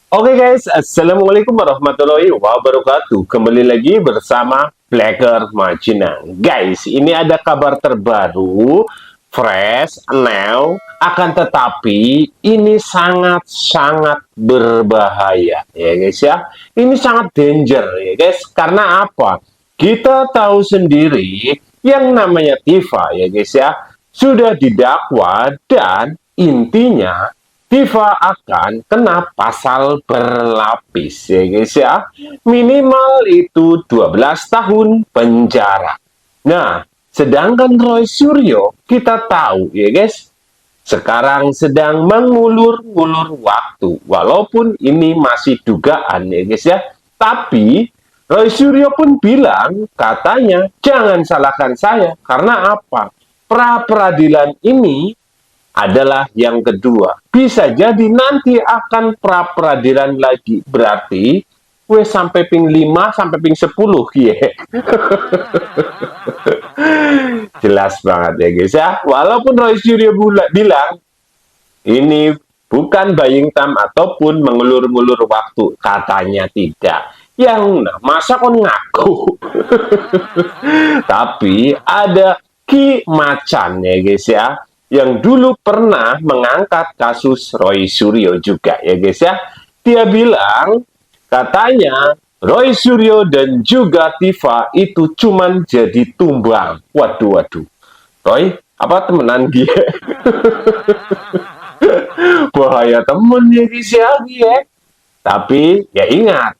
Oke guys, Assalamualaikum warahmatullahi wabarakatuh. Kembali lagi bersama Blacker Majinang. Guys, ini ada kabar terbaru, fresh, now, akan tetapi ini sangat-sangat berbahaya ya guys ya. Ini sangat danger ya guys. Karena apa? Kita tahu sendiri yang namanya Tifa ya guys ya, sudah didakwa dan intinya FIFA akan kena pasal berlapis ya guys ya. Minimal itu 12 tahun penjara. Nah, sedangkan Roy Suryo kita tahu ya guys, sekarang sedang mengulur-ngulur waktu. Walaupun ini masih dugaan ya guys ya. Tapi Roy Suryo pun bilang katanya jangan salahkan saya karena apa? Pra peradilan ini adalah yang kedua. Bisa jadi nanti akan pra peradilan lagi. Berarti gue sampai ping 5 sampai ping 10 ya. Jelas banget ya guys ya. Walaupun Roy Suryo bilang ini bukan buying time ataupun mengulur-ngulur waktu, katanya tidak. Yang nah, masa kon ngaku. Tapi ada Ki Macan ya guys ya, yang dulu pernah mengangkat kasus Roy Suryo juga ya guys ya. Dia bilang katanya Roy Suryo dan juga Tifa itu cuman jadi tumbal. Waduh waduh. Roy, apa temenan dia? Bahaya temen ya guys ya. Tapi ya ingat,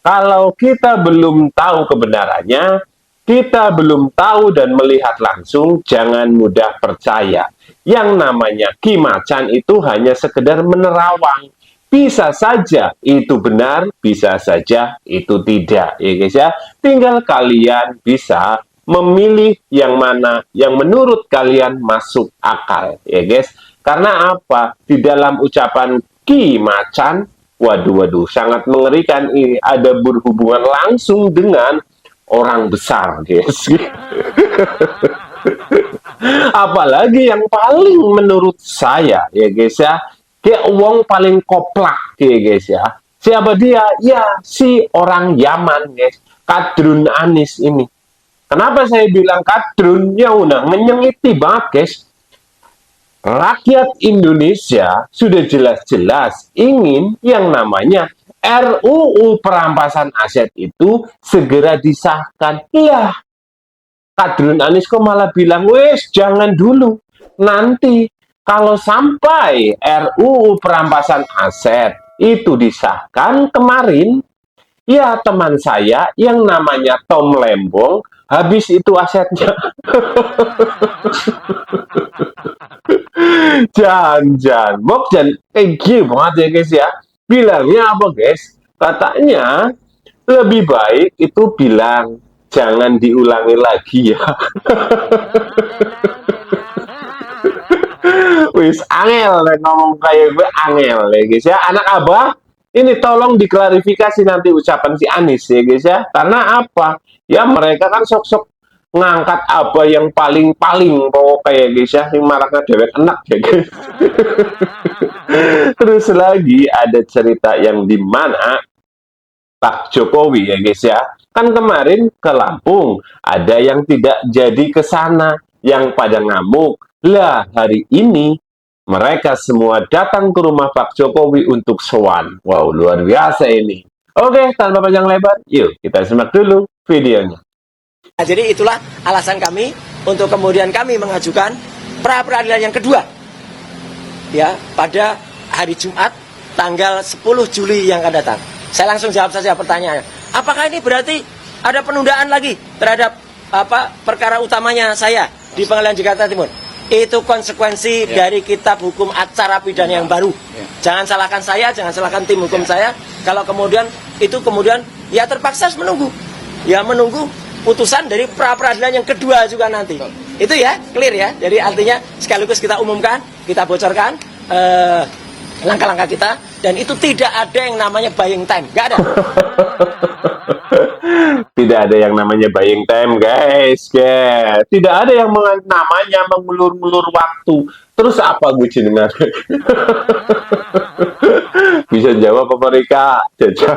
kalau kita belum tahu kebenarannya, kita belum tahu dan melihat langsung, jangan mudah percaya. Yang namanya Ki Macan itu hanya sekedar menerawang. Bisa saja itu benar, bisa saja itu tidak, ya guys ya. Tinggal kalian bisa memilih yang mana yang menurut kalian masuk akal, ya guys. Karena apa? Di dalam ucapan Ki Macan, waduh waduh, sangat mengerikan ini. Ada berhubungan langsung dengan orang besar, guys. Apalagi yang paling menurut saya, ya guys ya, kayak uang paling koplak, ya guys ya. Siapa dia? Ya, si orang Yaman, guys. Kadrun Anis ini. Kenapa saya bilang kadrun? Ya udah, menyengiti banget, guys. Rakyat Indonesia sudah jelas-jelas ingin yang namanya RUU perampasan aset itu segera disahkan. Iya, Kadrun Anies kok malah bilang, wes jangan dulu. Nanti kalau sampai RUU perampasan aset itu disahkan kemarin, ya teman saya yang namanya Tom Lembong habis itu asetnya. Jangan, Bok, jangan banget ya guys ya. Bilangnya apa guys? Katanya lebih baik itu bilang jangan diulangi lagi ya. Wis angel ngomong kayak gue angel ya guys ya. Anak abah ini tolong diklarifikasi nanti ucapan si Anis ya guys ya. Karena apa? Ya mereka kan sok-sok ngangkat apa yang paling-paling pokok kayak guys ya. Yang maraknya dewek enak ya guys. Terus lagi ada cerita yang dimana Pak Jokowi ya guys ya. Kan kemarin ke Lampung, ada yang tidak jadi ke sana, yang pada ngamuk. Lah, hari ini mereka semua datang ke rumah Pak Jokowi untuk sowan. Wow, luar biasa ini. Oke, tanpa panjang lebar, yuk kita simak dulu videonya. Nah, jadi itulah alasan kami untuk kemudian kami mengajukan pra peradilan yang kedua ya pada hari Jumat tanggal 10 Juli yang akan datang. Saya langsung jawab saja pertanyaannya. Apakah ini berarti ada penundaan lagi terhadap perkara utamanya saya di Pengadilan Jakarta Timur? Itu konsekuensi dari kitab hukum acara pidana yang baru. Jangan salahkan saya, jangan salahkan tim hukum saya. Kalau kemudian itu kemudian ya terpaksa harus menunggu. Ya menunggu putusan dari pra peradilan yang kedua juga nanti. Itu ya, clear ya. Jadi artinya sekaligus kita umumkan, kita bocorkan langkah-langkah kita, dan itu tidak ada yang namanya buying time, nggak ada. Tidak ada yang namanya buying time, guys. Ya, tidak ada yang namanya mengulur-ulur waktu. Terus apa gue jenengan? Bisa jawab apa mereka? Jajal.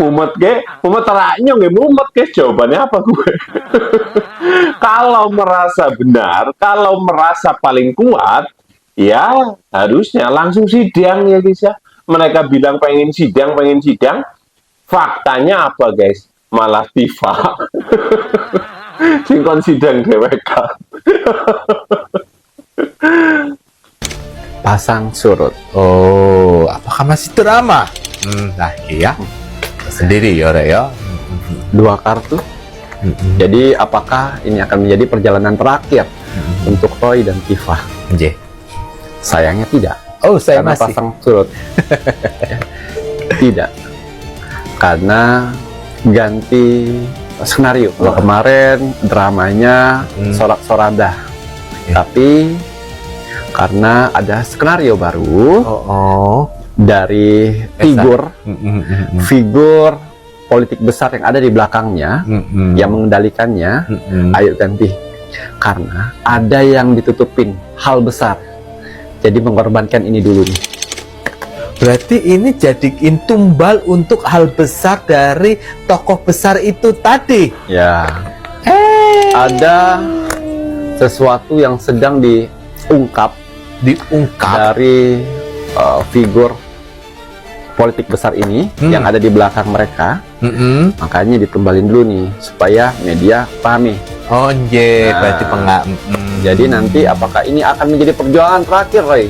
Mumet ke? Mumet teranyong ya, mumet ke? Jawabannya apa gue? Kalau merasa benar, kalau merasa paling kuat, ya harusnya langsung sidang ya guys ya. Mereka bilang pengen sidang, faktanya apa guys? Malah tifa. Sing kon sidang DWK. Pasang surut. Oh, apakah masih drama? Nah iya, sendiri ya, Rek, ya. 2 kartu. Jadi apakah ini akan menjadi perjalanan terakhir untuk Roy dan Tifa? Nggih. Sayangnya tidak. Oh, saya Karena masih. pasang surut. Tidak. Karena ganti skenario. Kalau kemarin dramanya sorak-soranda. Tapi karena ada skenario baru dari figur politik besar yang ada di belakangnya, yang mengendalikannya, ayo ganti. Karena ada yang ditutupin hal besar. Jadi mengorbankan ini dulu nih. Berarti ini jadiin tumbal untuk hal besar dari tokoh besar itu tadi. Ya. Ada sesuatu yang sedang diungkap dari figur politik besar ini yang ada di belakang mereka. Makanya ditumbalin dulu nih supaya media pahami. Oh, nggih, Nah, berarti Jadi nanti apakah ini akan menjadi perjuangan terakhir Ray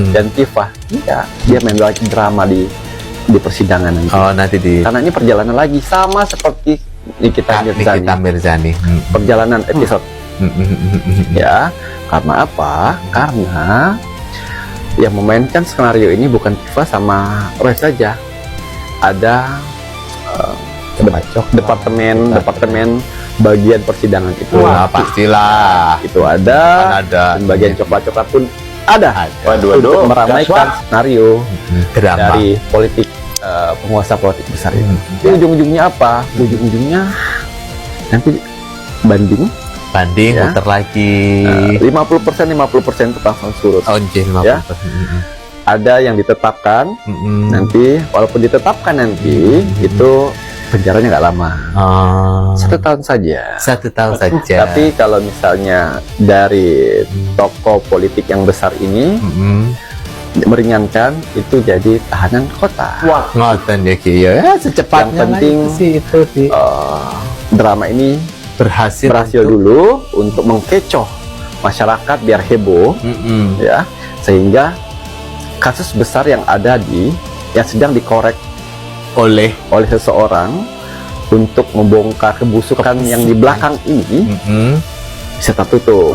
dan Tifa? Iya, dia main lagi drama di persidangan nanti. Oh, nanti di Karena ini perjalanan lagi sama seperti Nikita Mirzani. Nikita Mirzani. Perjalanan episode. Ya, karena apa? Karena yang memainkan skenario ini bukan Tifa sama Roy saja. Ada departemen bagian persidangan itu. Wah, pastilah. Itu ada. Ada. Dan bagian coklat-coklat pun ada. Waduh, Untuk meramaikan skenario Drama. dari politik penguasa politik besar itu. Jadi ujung-ujungnya apa? Ujung-ujungnya nanti banding. Banding Ya. muter lagi. 50% itu pasang surut. Oh, nggih, Ya. Ada yang ditetapkan nanti, walaupun ditetapkan nanti itu penjaranya nggak lama, 1 tahun saja. 1 tahun saja. Tapi kalau misalnya dari tokoh politik yang besar ini meringankan, itu jadi tahanan kota. Wah, ngoten ya Ki ya, secepatnya Yang penting, lah itu sih itu di Drama ini berhasil dulu untuk mengkecoh masyarakat biar heboh, ya, sehingga kasus besar yang ada yang sedang dikorek oleh oleh seseorang untuk membongkar kebusukan yang di belakang ini bisa tertutup.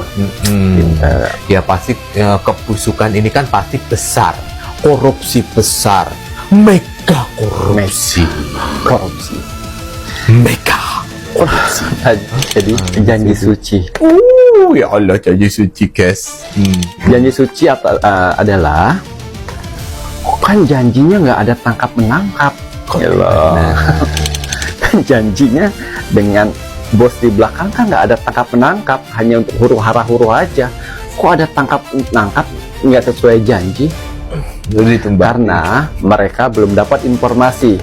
ya pasti kebusukan ini kan pasti besar, korupsi besar, mega korupsi, mega korupsi. Jadi janji suci. Ya Allah, janji suci guys. Janji suci adalah kan janjinya nggak ada tangkap menangkap. Kan janjinya dengan bos di belakang kan nggak ada tangkap menangkap, hanya untuk huru hara huru aja. Kok ada tangkap menangkap nggak sesuai janji? Karena mereka belum dapat informasi.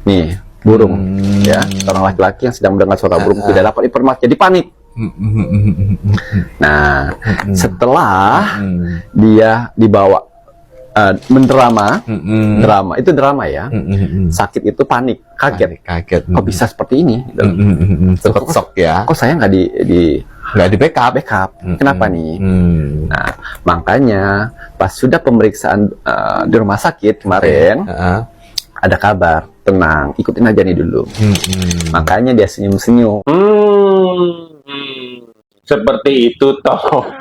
Nih, burung, ya, seorang laki-laki yang sedang mendengar suara burung tidak dapat informasi, jadi panik. Nah, setelah dia dibawa mendrama, drama itu drama ya, sakit itu panik, kaget, kok bisa seperti ini? Sempat shock ya. Kok saya nggak Nggak di backup. Kenapa nih? Nah, makanya pas sudah pemeriksaan di rumah sakit kemarin, ada kabar, tenang, ikutin aja nih dulu. Makanya dia senyum-senyum. Seperti itu toh.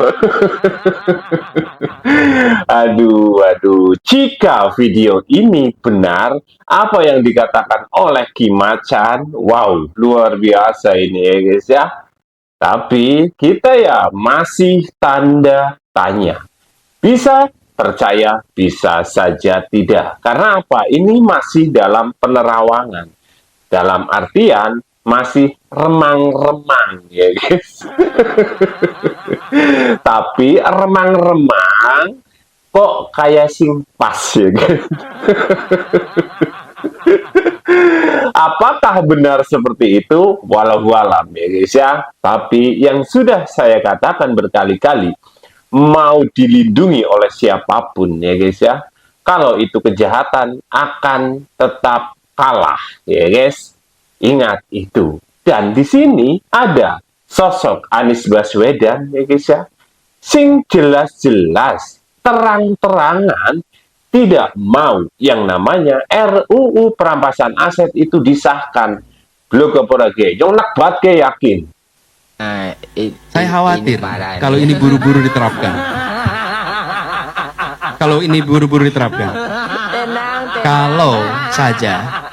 Aduh. Jika video ini benar, apa yang dikatakan oleh Ki Macan, wow, luar biasa ini ya guys ya. Tapi kita ya masih tanda tanya. Bisa percaya, bisa saja tidak. Karena apa? Ini masih dalam penerawangan. Dalam artian masih remang-remang ya guys. Tapi remang-remang kok kayak pas ya guys. Apakah benar seperti itu? Walau-alam ya guys ya. Tapi yang sudah saya katakan berkali-kali, mau dilindungi oleh siapapun ya guys ya, kalau itu kejahatan akan tetap kalah ya guys. Ingat itu. Dan di sini ada sosok Anies Baswedan ya guys ya, sing jelas-jelas terang-terangan tidak mau yang namanya RUU perampasan aset itu disahkan. Belum ke yang nak buat ke yakin. Saya khawatir kalau ini buru-buru diterapkan. Kalau ini buru-buru diterapkan. Kalau saja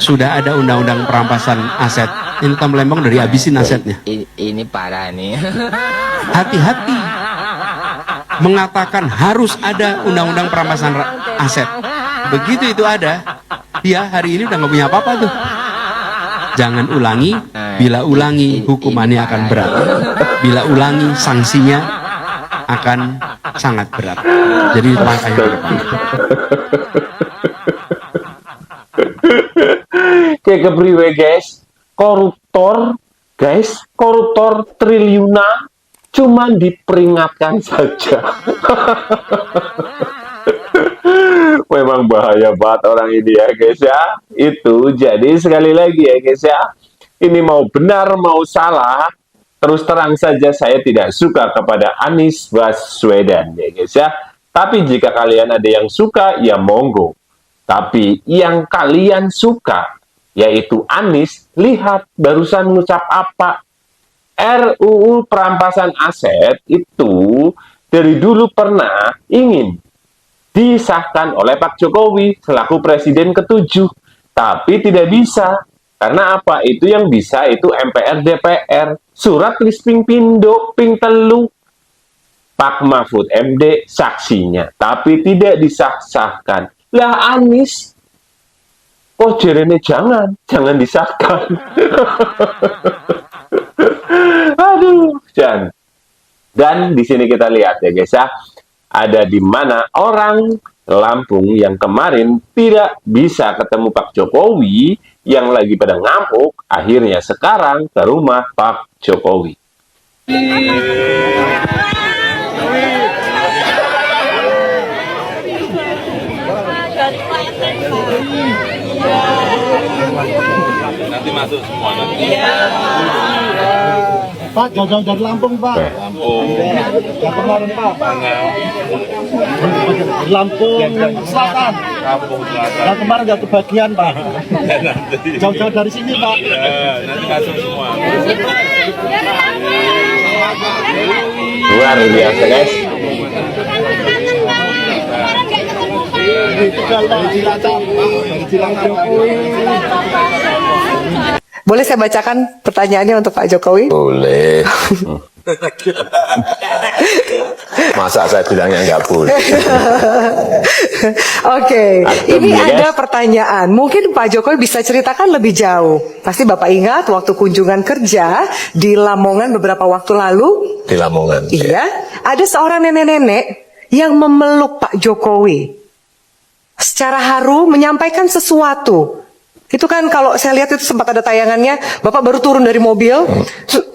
sudah ada undang-undang perampasan aset, ini Tom Lembong dari habisin asetnya. Ini parah nih. Hati-hati mengatakan harus ada undang-undang perampasan aset. Begitu itu ada, dia hari ini udah nggak punya apa-apa tuh. Jangan ulangi, bila ulangi hukumannya akan berat. Bila ulangi sanksinya akan sangat berat. Jadi langkah yang depan. Kayak kepriwe guys, koruptor guys, koruptor triliunan cuma diperingatkan saja. Memang bahaya banget orang ini ya guys ya. Itu jadi sekali lagi ya guys ya, ini mau benar mau salah, terus terang saja saya tidak suka kepada Anies Baswedan ya guys ya. Tapi jika kalian ada yang suka ya monggo. Tapi yang kalian suka yaitu Anies, lihat barusan ngucap apa. RUU perampasan aset itu dari dulu pernah ingin disahkan oleh Pak Jokowi selaku presiden ke-7, tapi tidak bisa. Karena apa? Itu yang bisa itu MPR DPR. Surat lisping pindo ping telu Pak Mahfud MD saksinya, tapi tidak disahkan. Lah Anies, oh jerene jangan disahkan. Aduh, jangan. Dan di sini kita lihat ya guys ya, ada di mana orang Lampung yang kemarin tidak bisa ketemu Pak Jokowi yang lagi pada ngamuk, akhirnya sekarang ke rumah Pak Jokowi. Nanti masuk semua nanti. Pak, jauh-jauh dari Lampung, Pak. Lampung. Yang kemarin, Pak. Mana? Lampung Selatan. Lampung Selatan. Yang kemarin nggak kebagian, Pak. Nanti. Jauh-jauh dari sini, Pak. Ya, nanti masuk semua. Luar biasa guys. Itu kalau dari Cilacap, Pak. Dari Cilacap. Boleh saya bacakan pertanyaannya untuk Pak Jokowi? Boleh. Masa saya bilangnya nggak boleh? Oke, ini ya, ada pertanyaan. Mungkin Pak Jokowi bisa ceritakan lebih jauh. Pasti Bapak ingat waktu kunjungan kerja di Lamongan beberapa waktu lalu. Di Lamongan. Iya, ada seorang nenek-nenek yang memeluk Pak Jokowi. Secara haru menyampaikan sesuatu. Itu kan kalau saya lihat itu sempat ada tayangannya, Bapak baru turun dari mobil,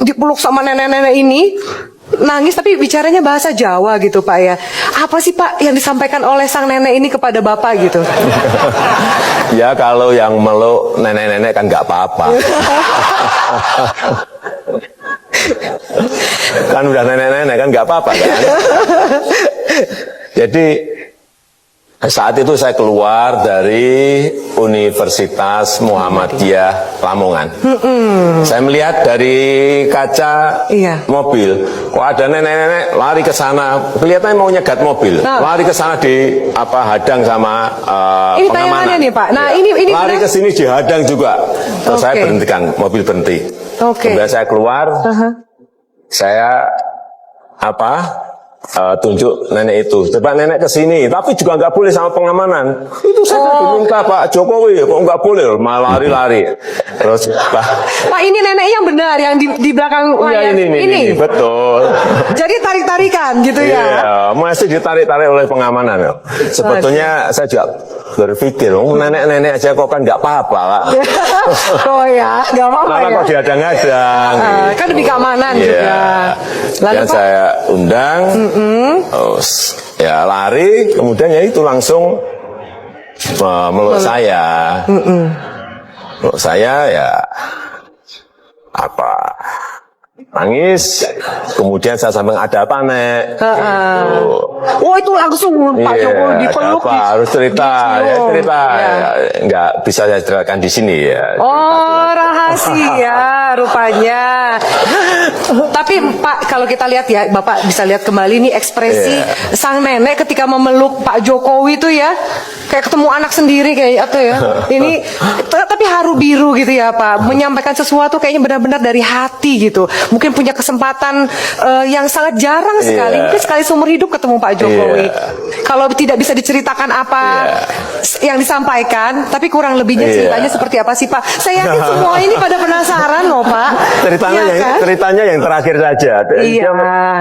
dipeluk sama nenek-nenek ini, nangis tapi bicaranya bahasa Jawa gitu Pak ya. Apa sih Pak yang disampaikan oleh sang nenek ini kepada Bapak gitu? Ya kalau yang meluk nenek-nenek kan nggak apa-apa. Kan udah nenek-nenek kan nggak apa-apa kan. Jadi saat itu saya keluar dari Universitas Muhammadiyah Lamongan. Saya melihat dari kaca mobil, kok ada nenek-nenek lari ke sana, kelihatannya mau nyegat mobil, lari ke sana hadang sama ini pengamanan. tayangannya nih Pak. Nah, Ya. ini lari ke sini dihadang juga. Terus saya berhentikan, mobil berhenti. Kemudian saya keluar, saya tunjuk nenek itu. Coba nenek ke sini, tapi juga nggak boleh sama pengamanan. Itu saya diminta Pak Jokowi, kok nggak boleh, malah lari-lari. Terus Pak, ini nenek yang benar yang di belakang ya layar ini, betul. Jadi tarik-tarikan gitu ya? Iya, masih ditarik-tarik oleh pengamanan. Ya. Sebetulnya saya juga berpikir, nenek-nenek aja kok kan nggak apa-apa, Pak. Oh ya, nggak apa-apa Kenapa ya? kok diadang-adang? Kan demi keamanan Iya. juga. Lalu Dan Pak, saya undang, terus ya lari, kemudian ya itu langsung meluk saya. Meluk saya ya apa? Nangis, kemudian saya sampai ada apa nek? Gitu. oh itu langsung Pak Iya, Jokowi ada dipeluk. apa? Harus cerita, ya dicium. cerita. Ya. Ya, nggak bisa saya ceritakan di sini ya. Oh, rahasia rupanya. Tapi Pak, kalau kita lihat ya, Bapak bisa lihat kembali nih ekspresi sang nenek ketika memeluk Pak Jokowi itu ya, kayak ketemu anak sendiri kayak atau ya. Ini tapi haru biru gitu ya Pak, menyampaikan sesuatu kayaknya benar-benar dari hati gitu. Mungkin punya kesempatan yang sangat jarang sekali, mungkin sekali seumur hidup ketemu Pak Jokowi. Kalau tidak bisa diceritakan apa yang disampaikan, tapi kurang lebihnya ceritanya seperti apa sih Pak? Saya yakin semua ini pada penasaran loh Pak. Ceritanya Iya yang kan? ceritanya yang terakhir saja. Iya. Dia,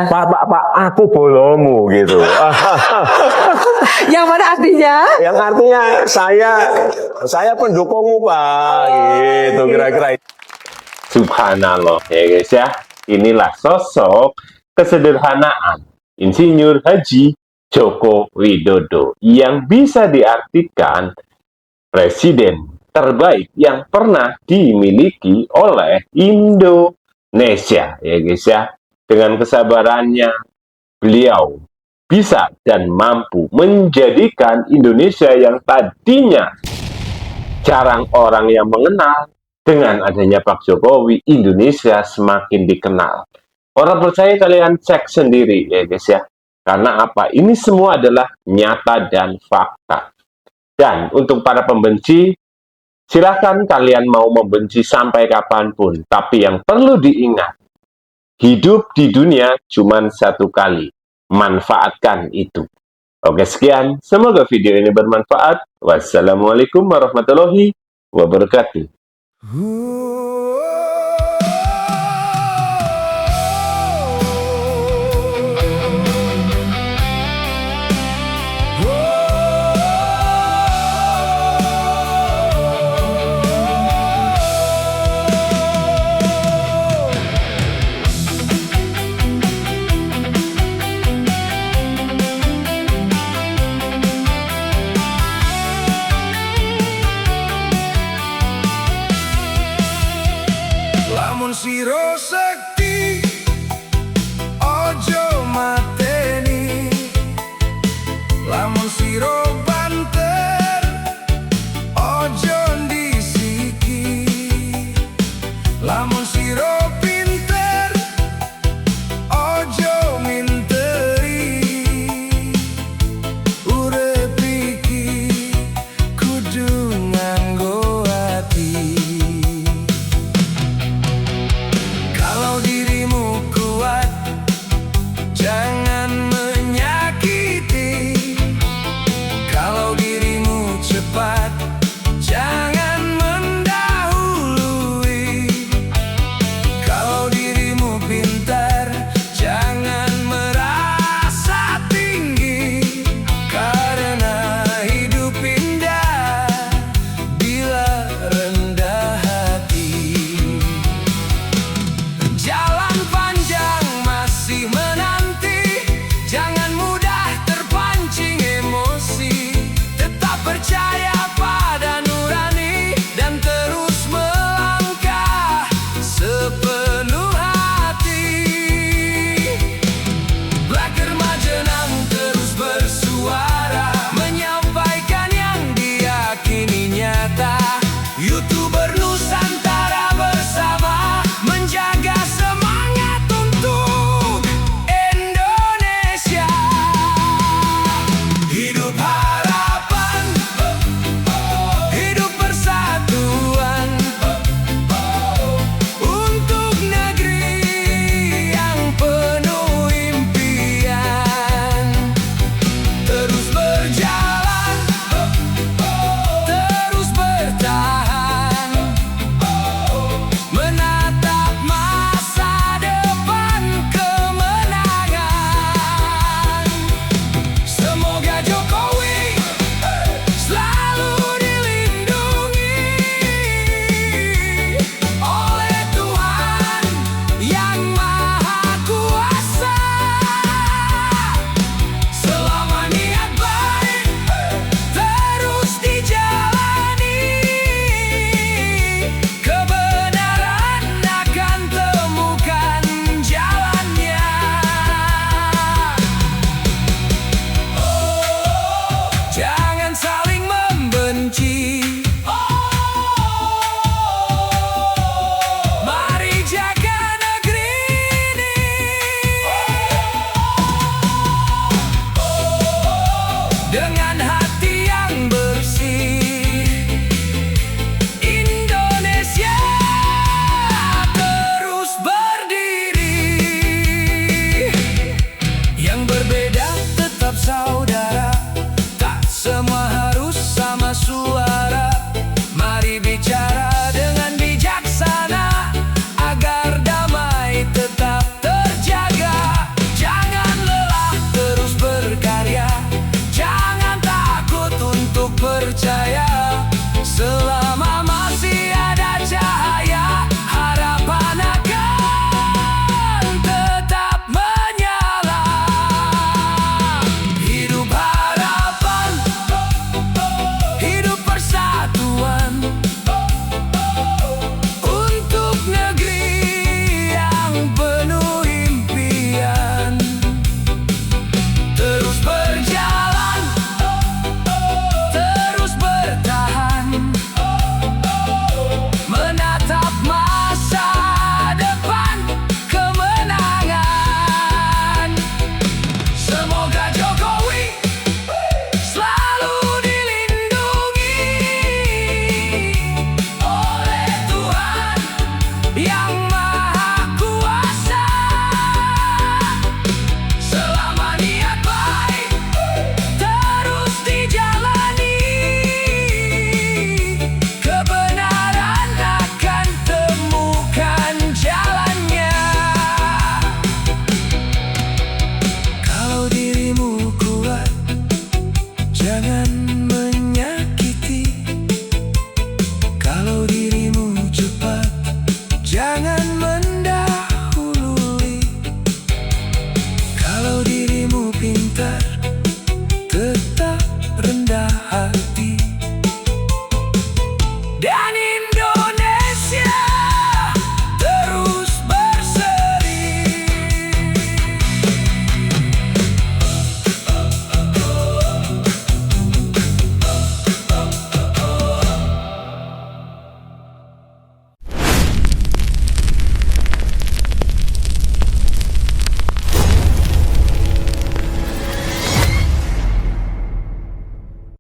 Pak, aku bolomu gitu. Yang mana artinya? Yang artinya saya pendukungmu Pak, gitu kira-kira. Subhanallah ya guys ya. Inilah sosok kesederhanaan Insinyur Haji Joko Widodo yang bisa diartikan presiden terbaik yang pernah dimiliki oleh Indonesia ya guys ya. Dengan kesabarannya beliau bisa dan mampu menjadikan Indonesia yang tadinya jarang orang yang mengenal, dengan adanya Pak Jokowi, Indonesia semakin dikenal. Orang percaya kalian cek sendiri ya guys ya. Karena apa? Ini semua adalah nyata dan fakta. Dan untuk para pembenci, silakan kalian mau membenci sampai kapanpun. Tapi yang perlu diingat, hidup di dunia cuma satu kali. Manfaatkan itu. Oke, sekian. Semoga video ini bermanfaat. Wassalamualaikum warahmatullahi wabarakatuh. Lamun siro sekti ojo mateni, lamun siro banter ojo ndisiki, lamun siro pinter ojo minteri, urip iki kudu nganggo ati. Kalau dirimu kuat, jangan menyakiti. Kalau dirimu cepat, jangan mendahului. Kalau dirimu pintar, jangan merasa tinggi. Karena hidup indah bila rendah hati. Jalan panjang masih menanti, jangan mudah terpancing emosi. Tetap percaya pada nurani dan terus melangkah sepenuh hati. Blacker Majenang terus bersuara, menyampaikan yang diyakini nyata. YouTuber Nusantara bersama menjaga semangat untuk Indonesia. Hidup harapan percaya selama